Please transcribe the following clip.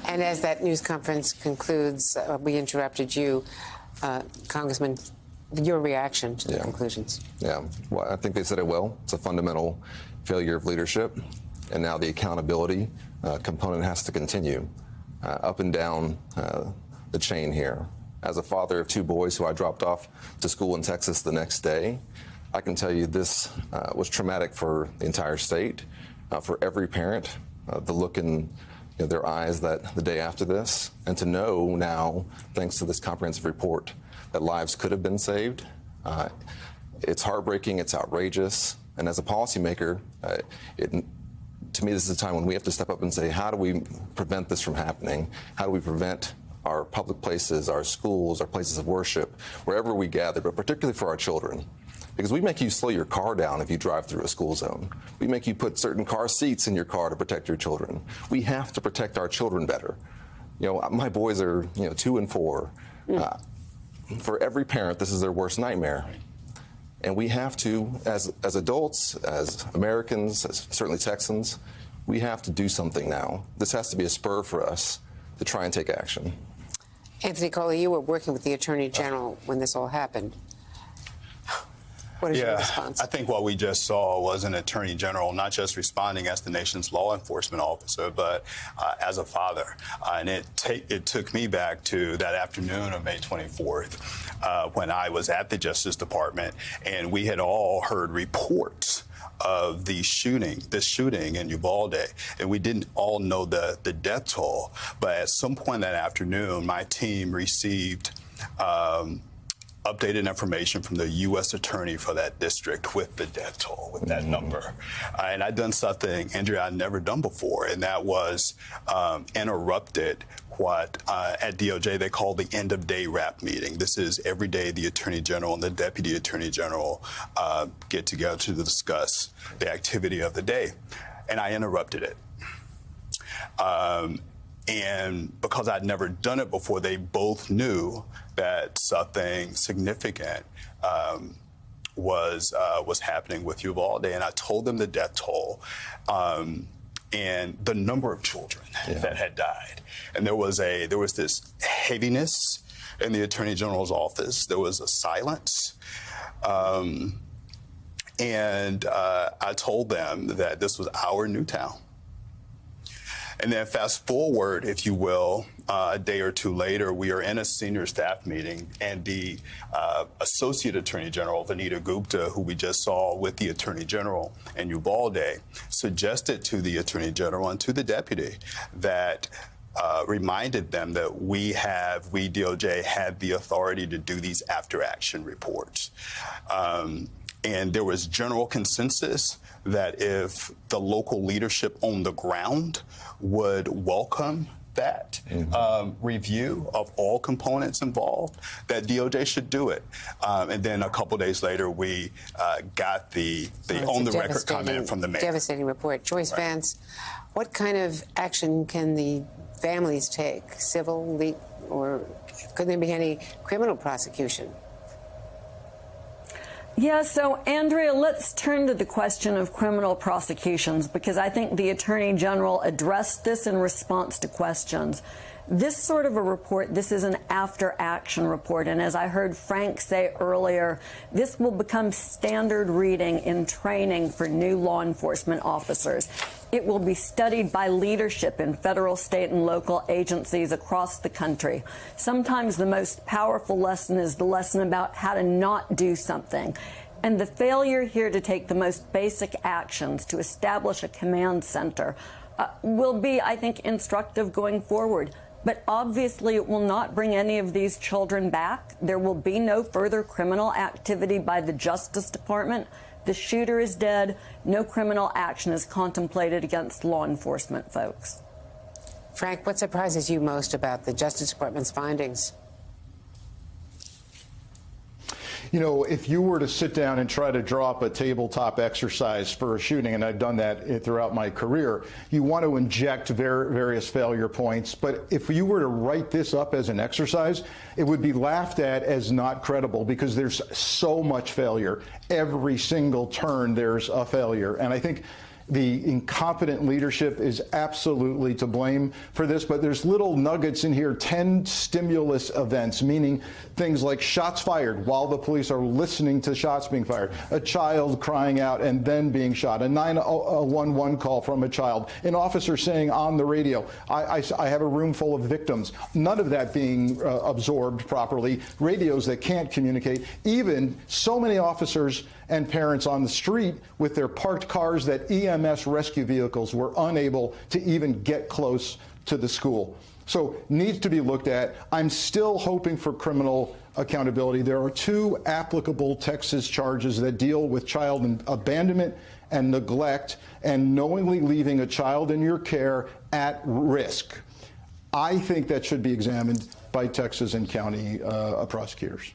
And as that news conference concludes, we interrupted you, Congressman, your reaction to the conclusions. Yeah, well, I think they said it well. It's a fundamental failure of leadership. And now the accountability component has to continue up and down the chain here. As a father of two boys who I dropped off to school in Texas the next day, I can tell you this was traumatic for the entire state, for every parent, the look in their eyes that the day after this, and to know now, thanks to this comprehensive report, that lives could have been saved. It's heartbreaking, it's outrageous, and as a policymaker, to me, this is a time when we have to step up and say, how do we prevent this from happening? How do we prevent our public places, our schools, our places of worship, wherever we gather, but particularly for our children? Because we make you slow your car down if you drive through a school zone. We make you put certain car seats in your car to protect your children. We have to protect our children better. My boys are, 2 and 4. For every parent, this is their worst nightmare. And we have to, as adults, as Americans, as certainly Texans, we have to do something now. This has to be a spur for us to try and take action. Anthony Coley, you were working with the Attorney General when this all happened. What is your response? I think what we just saw was an Attorney General not just responding as the nation's law enforcement officer, but as a father. And it took me back to that afternoon of May 24th when I was at the Justice Department, and we had all heard reports of this shooting in Uvalde, and we didn't all know the death toll. But at some point that afternoon, my team received updated information from the U.S. attorney for that district with the death toll, with that number. And I'd done something, Andrea, I'd never done before, and that was interrupted what at DOJ they call the end-of-day wrap meeting. This is every day the Attorney General and the Deputy Attorney General get together to discuss the activity of the day. And I interrupted it. And because I'd never done it before, they both knew that something significant was happening with Uvalde. And I told them the death toll and the number of children that had died. And there was this heaviness in the Attorney General's office. There was a silence. And I told them that this was our new town. And then fast forward, if you will, a day or two later, we are in a senior staff meeting, and the Associate Attorney General, Vanita Gupta, who we just saw with the Attorney General in Uvalde, suggested to the Attorney General and to the Deputy that reminded them that we DOJ had the authority to do these after-action reports. And there was general consensus that if the local leadership on the ground would welcome that review of all components involved, that DOJ should do it. And then a couple days later, we got the on-the-record comment from the mayor. Devastating report. Joyce Vance, what kind of action can the families take? Civil, legal, or could there be any criminal prosecution? Yeah, so Andrea, let's turn to the question of criminal prosecutions, because I think the Attorney General addressed this in response to questions. This sort of a report, this is an after-action report, and as I heard Frank say earlier, this will become standard reading in training for new law enforcement officers. It will be studied by leadership in federal, state, and local agencies across the country. Sometimes the most powerful lesson is the lesson about how to not do something. And the failure here to take the most basic actions to establish a command center will be, I think, instructive going forward. But obviously, it will not bring any of these children back. There will be no further criminal activity by the Justice Department. The shooter is dead. No criminal action is contemplated against law enforcement folks. Frank, what surprises you most about the Justice Department's findings? You know, if you were to sit down and try to draw up a tabletop exercise for a shooting, and I've done that throughout my career, you want to inject various failure points. But if you were to write this up as an exercise, it would be laughed at as not credible, because there's so much failure. Every single turn, there's a failure. And I think The incompetent leadership is absolutely to blame for this, but there's little nuggets in here, 10 stimulus events, meaning things like shots fired while the police are listening to shots being fired, a child crying out and then being shot, a 911 call from a child, an officer saying on the radio, I have a room full of victims, none of that being absorbed properly, radios that can't communicate, even so many officers and parents on the street with their parked cars that EMS rescue vehicles were unable to even get close to the school. So needs to be looked at. I'm still hoping for criminal accountability. There are 2 applicable Texas charges that deal with child abandonment and neglect and knowingly leaving a child in your care at risk. I think that should be examined by Texas and county prosecutors.